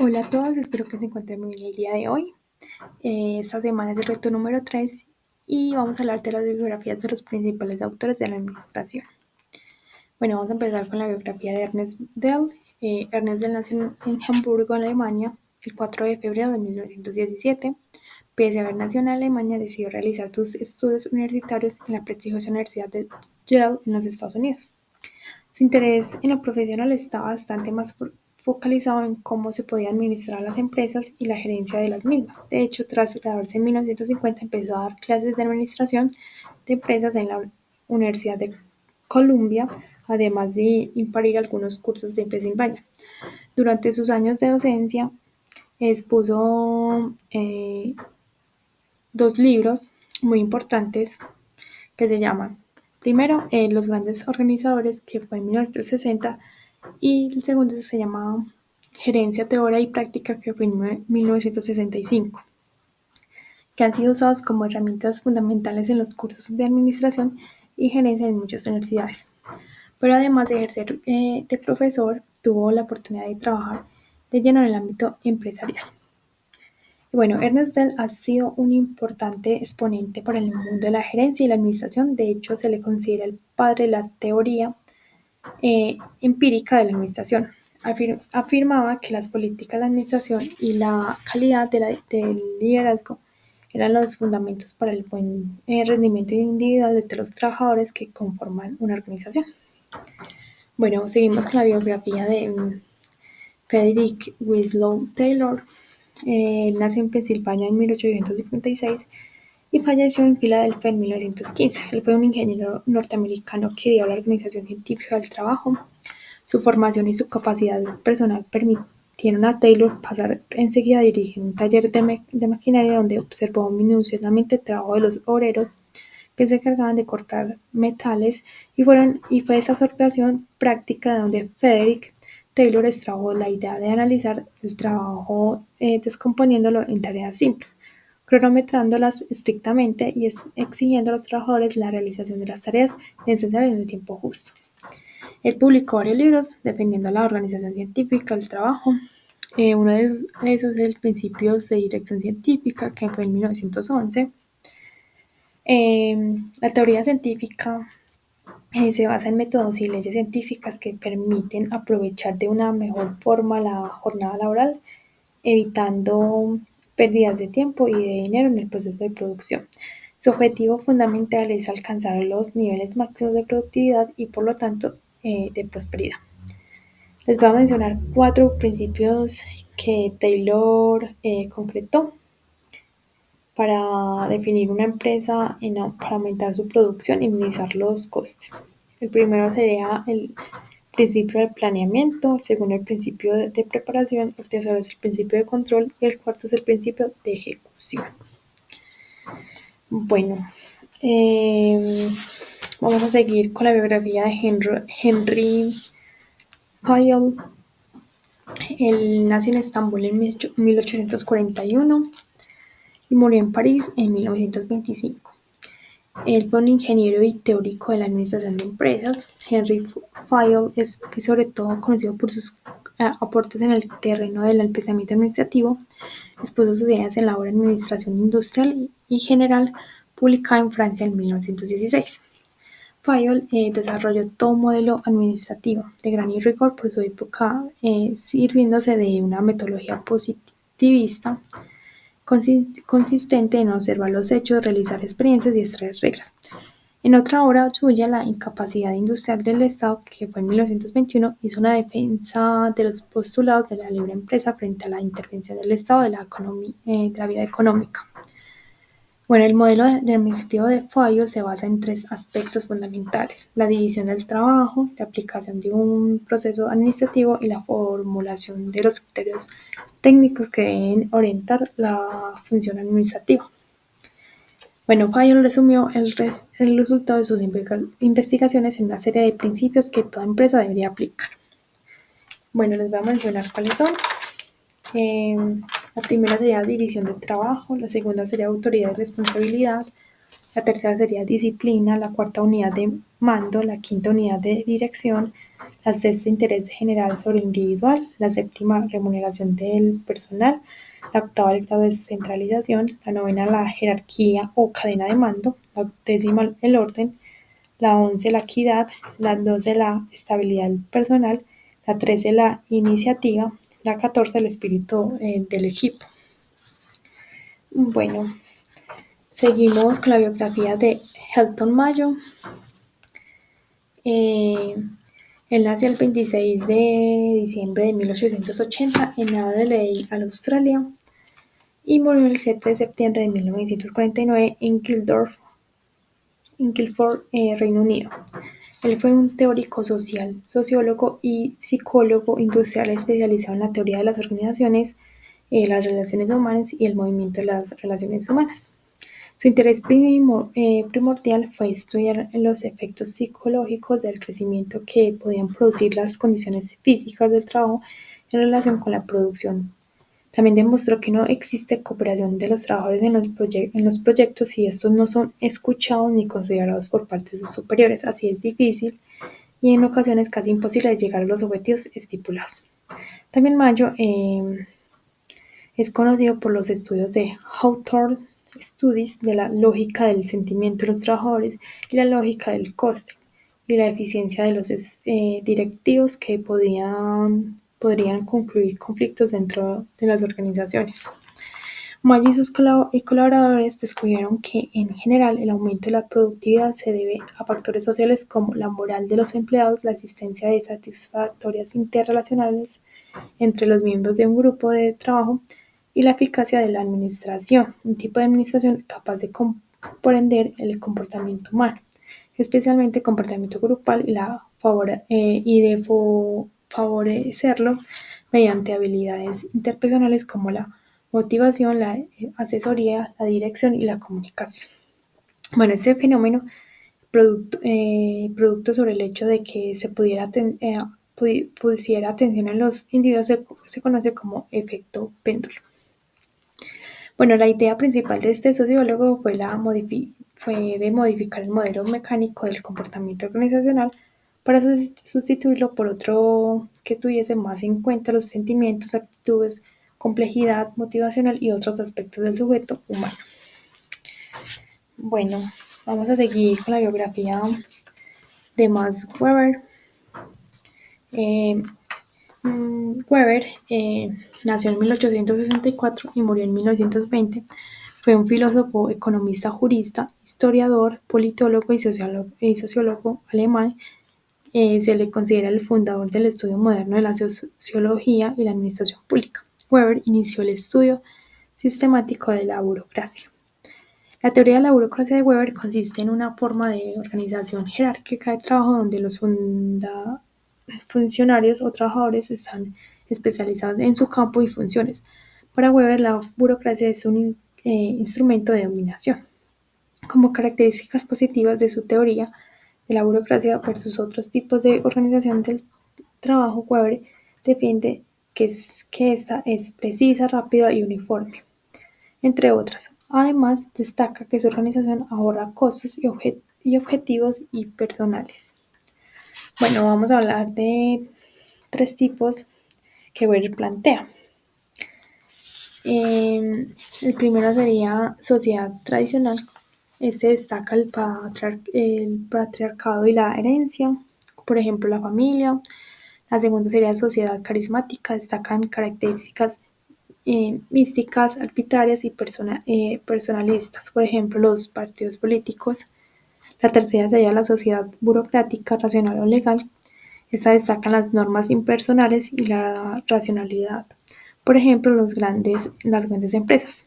Hola a todos, espero que se encuentren muy bien el día de hoy. Esta semana es el reto número 3 y vamos a hablar de las biografías de los principales autores de la administración. Bueno, vamos a empezar con la biografía de Ernest Dell. Ernest Dell nació en Hamburgo, Alemania, el 4 de febrero de 1917. Pese a haber nacido en Alemania, decidió realizar sus estudios universitarios en la prestigiosa Universidad de Yale en los Estados Unidos. Su interés en lo profesional estaba bastante más focalizado en cómo se podían administrar las empresas y la gerencia de las mismas. De hecho, tras graduarse en 1950, empezó a dar clases de administración de empresas en la Universidad de Columbia, además de impartir algunos cursos de Pensilvania. Durante sus años de docencia, expuso dos libros muy importantes que se llaman, primero, Los grandes organizadores, que fue en 1960, y el segundo se llama Gerencia, Teoría y Práctica, que fue en 1965, que han sido usados como herramientas fundamentales en los cursos de administración y gerencia en muchas universidades. Pero además de ejercer de profesor, tuvo la oportunidad de trabajar de lleno en el ámbito empresarial. Bueno, Ernest Dell ha sido un importante exponente para el mundo de la gerencia y la administración. De hecho, se le considera el padre de la teoría empírica de la administración. Afirmaba que las políticas de la administración y la calidad del liderazgo eran los fundamentos para el buen rendimiento individual de los trabajadores que conforman una organización. Bueno, seguimos con la biografía de Frederick Winslow Taylor. Nació en Pensilvania en 1856 y falleció en Filadelfia en 1915. Él fue un ingeniero norteamericano que dio a la Organización Científica del Trabajo. Su formación y su capacidad personal permitieron a Taylor pasar enseguida a dirigir un taller de maquinaria donde observó minuciosamente el trabajo de los obreros que se encargaban de cortar metales y fue esa observación práctica de donde Frederick Taylor extrajo la idea de analizar el trabajo descomponiéndolo en tareas simples, cronometrándolas estrictamente y exigiendo a los trabajadores la realización de las tareas necesarias en el tiempo justo. Él publicó varios libros defendiendo la organización científica del trabajo. Uno de esos es el Principios de Dirección Científica, que fue en 1911. La teoría científica se basa en métodos y leyes científicas que permiten aprovechar de una mejor forma la jornada laboral, evitando pérdidas de tiempo y de dinero en el proceso de producción. Su objetivo fundamental es alcanzar los niveles máximos de productividad y, por lo tanto, de prosperidad. Les voy a mencionar 4 principios que Taylor concretó para definir una empresa para aumentar su producción y minimizar los costes. El primero sería el principio del planeamiento, el segundo el principio de preparación, el tercero es el principio de control y el cuarto es el principio de ejecución. Bueno, vamos a seguir con la biografía de Henry Fayol. Él nació en Estambul en 1841 y murió en París en 1925. Él fue un ingeniero y teórico de la administración de empresas. Henry Fayol es sobre todo conocido por sus aportes en el terreno del pensamiento administrativo. Expuso sus ideas en la obra Administración Industrial y General, publicada en Francia en 1916. Fayol desarrolló todo un modelo administrativo de gran rigor por su época, sirviéndose de una metodología positivista consistente en observar los hechos, realizar experiencias y extraer reglas. En otra obra suya, La incapacidad industrial del Estado, que fue en 1921, hizo una defensa de los postulados de la libre empresa frente a la intervención del Estado de la vida económica. Bueno, el modelo administrativo de Fayol se basa en 3 aspectos fundamentales: la división del trabajo, la aplicación de un proceso administrativo y la formulación de los criterios técnicos que deben orientar la función administrativa. Bueno, Fayol resumió el resultado de sus investigaciones en una serie de principios que toda empresa debería aplicar. Bueno, les voy a mencionar cuáles son. La primera sería división del trabajo, la segunda sería autoridad y responsabilidad, La tercera sería disciplina, la cuarta unidad de mando, la quinta unidad de dirección, la sexta interés general sobre individual, la séptima remuneración del personal, la octava el grado de centralización, la novena la jerarquía o cadena de mando, la décima el orden, la 11 la equidad, la 12 la estabilidad personal, la 13 la iniciativa, la 14 el espíritu del equipo. Bueno, seguimos con la biografía de Helton Mayo. Él nació el 26 de diciembre de 1880 en Adelaide, Australia, y murió el 7 de septiembre de 1949 en Guildford, Reino Unido. Él fue un teórico social, sociólogo y psicólogo industrial especializado en la teoría de las organizaciones, las relaciones humanas y el movimiento de las relaciones humanas. Su interés primordial fue estudiar los efectos psicológicos del crecimiento que podían producir las condiciones físicas del trabajo en relación con la producción. También demostró que no existe cooperación de los trabajadores en los proyectos si estos no son escuchados ni considerados por parte de sus superiores. Así es difícil y en ocasiones casi imposible llegar a los objetivos estipulados. También Mayo es conocido por los estudios de Hawthorne Studies de la lógica del sentimiento de los trabajadores y la lógica del coste y la eficiencia de los directivos que podrían concluir conflictos dentro de las organizaciones. Mayo y sus colaboradores descubrieron que, en general, el aumento de la productividad se debe a factores sociales como la moral de los empleados, la existencia de satisfactorias interrelacionales entre los miembros de un grupo de trabajo y la eficacia de la administración, un tipo de administración capaz de comprender el comportamiento humano, especialmente el comportamiento grupal y de favorecerlo mediante habilidades interpersonales como la motivación, la asesoría, la dirección y la comunicación. Bueno, este fenómeno producto sobre el hecho de que se pusiera atención en los individuos se conoce como efecto péndulo. Bueno, la idea principal de este sociólogo fue de modificar el modelo mecánico del comportamiento organizacional para sustituirlo por otro que tuviese más en cuenta los sentimientos, actitudes, complejidad motivacional y otros aspectos del sujeto humano. Bueno, vamos a seguir con la biografía de Max Weber. Weber nació en 1864 y murió en 1920. Fue un filósofo, economista, jurista, historiador, politólogo y sociólogo alemán. Se le considera el fundador del estudio moderno de la sociología y la administración pública. Weber inició el estudio sistemático de la burocracia. La teoría de la burocracia de Weber consiste en una forma de organización jerárquica de trabajo donde los funcionarios o trabajadores están especializados en su campo y funciones. Para Weber, la burocracia es un instrumento de dominación. Como características positivas de su teoría de la burocracia versus otros tipos de organización del trabajo, Weber defiende que esta es precisa, rápida y uniforme, entre otras. Además, destaca que su organización ahorra costos y objetivos y personales. Bueno, vamos a hablar de 3 tipos que Weber plantea. El primero sería sociedad tradicional. Este destaca el patriarcado y la herencia, por ejemplo, la familia. La segunda sería sociedad carismática. Destacan características místicas, arbitrarias y personalistas, por ejemplo, los partidos políticos. La tercera sería la sociedad burocrática, racional o legal. Esta destacan las normas impersonales y la racionalidad, por ejemplo, las grandes empresas.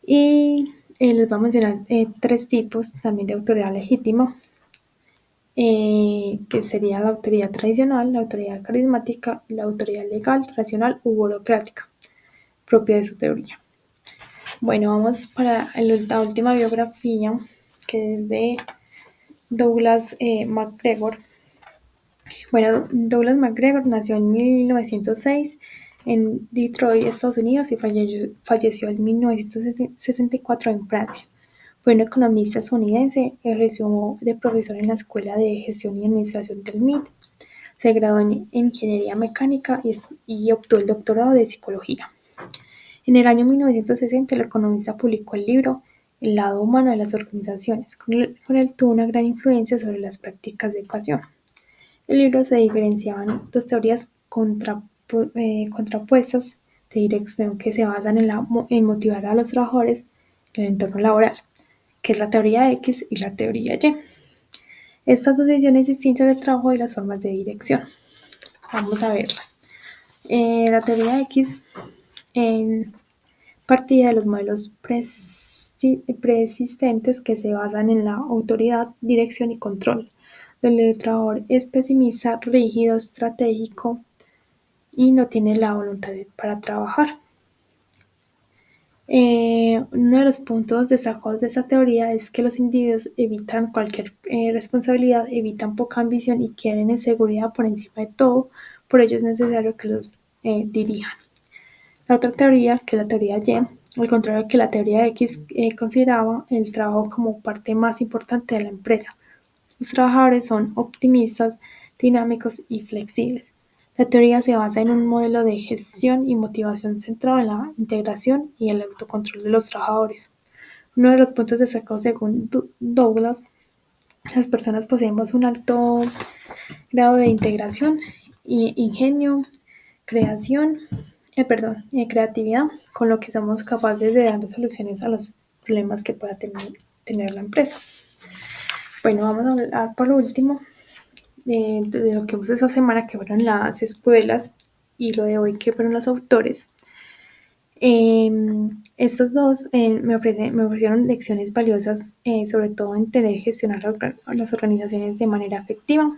Y les voy a mencionar 3 tipos también de autoridad legítima, que sería la autoridad tradicional, la autoridad carismática, la autoridad legal, racional u burocrática, propia de su teoría. Bueno, vamos para la última biografía, que es de Douglas MacGregor. Bueno, Douglas MacGregor nació en 1906 en Detroit, Estados Unidos, y falleció en 1964 en Francia. Fue un economista estadounidense, ejerció de profesor en la Escuela de Gestión y Administración del MIT, se graduó en ingeniería mecánica y obtuvo el doctorado de psicología. En el año 1960, el economista publicó el libro El lado humano de las organizaciones. Con él tuvo una gran influencia sobre las prácticas de educación. En el libro se diferenciaban dos teorías contrapuestas de dirección que se basan en motivar a los trabajadores en el entorno laboral, que es la teoría X y la teoría Y. Estas dos visiones distintas del trabajo y las formas de dirección. Vamos a verlas. La teoría X partía de los modelos preexistentes que se basan en la autoridad, dirección y control, donde el trabajador es pesimista, rígido, estratégico y no tiene la voluntad para trabajar. Uno de los puntos destacados de esta teoría es que los individuos evitan cualquier responsabilidad, evitan poca ambición y quieren seguridad por encima de todo, por ello es necesario que los dirijan. La otra teoría, que es la teoría Y, al contrario que la teoría X, consideraba el trabajo como parte más importante de la empresa. Los trabajadores son optimistas, dinámicos y flexibles. La teoría se basa en un modelo de gestión y motivación centrado en la integración y el autocontrol de los trabajadores. Uno de los puntos destacados según Douglas, las personas poseemos un alto grado de integración, ingenio, creatividad, con lo que somos capaces de dar soluciones a los problemas que pueda tener la empresa. Bueno, vamos a hablar por último de lo que vimos esta semana, que fueron las escuelas, y lo de hoy, que fueron los autores. Estos dos me ofrecieron lecciones valiosas, sobre todo en entender y gestionar las organizaciones de manera efectiva.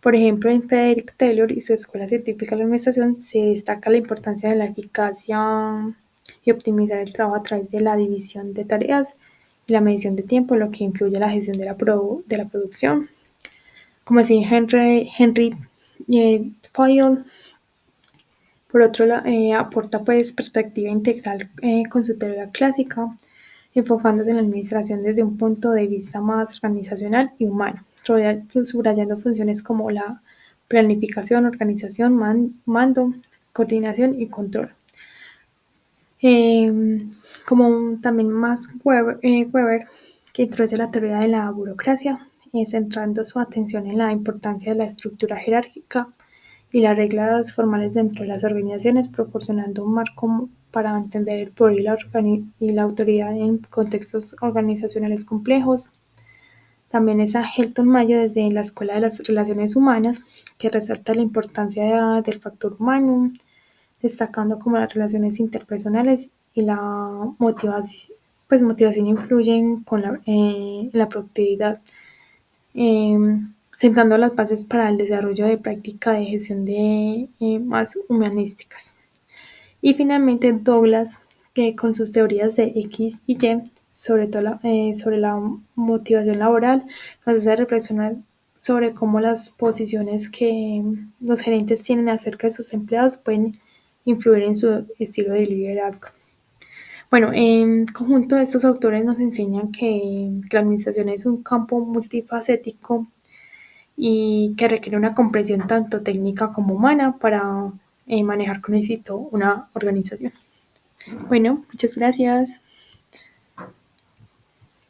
Por ejemplo, en Frederick Taylor y su Escuela Científica de la Administración se destaca la importancia de la eficacia y optimizar el trabajo a través de la división de tareas y la medición de tiempo, lo que incluye la gestión de la producción. Como así Henry Fayol, por otro lado, aporta pues perspectiva integral con su teoría clásica, enfocándose en la administración desde un punto de vista más organizacional y humano, subrayando funciones como la planificación, organización, mando, coordinación y control. Como también Max Weber, que introduce la teoría de la burocracia, centrando su atención en la importancia de la estructura jerárquica y las reglas formales dentro de las organizaciones, proporcionando un marco para entender el poder y la autoridad en contextos organizacionales complejos. También es a Helton Mayo desde la Escuela de las Relaciones Humanas, que resalta la importancia del factor humano, destacando como las relaciones interpersonales y la motivación influyen con la productividad, sentando las bases para el desarrollo de prácticas de gestión más humanísticas. Y finalmente Douglas, que con sus teorías de X y Y, sobre la motivación laboral, nos hace reflexionar sobre cómo las posiciones que los gerentes tienen acerca de sus empleados pueden influir en su estilo de liderazgo. Bueno, en conjunto estos autores nos enseñan que la administración es un campo multifacético y que requiere una comprensión tanto técnica como humana para manejar con éxito una organización. Bueno, muchas gracias.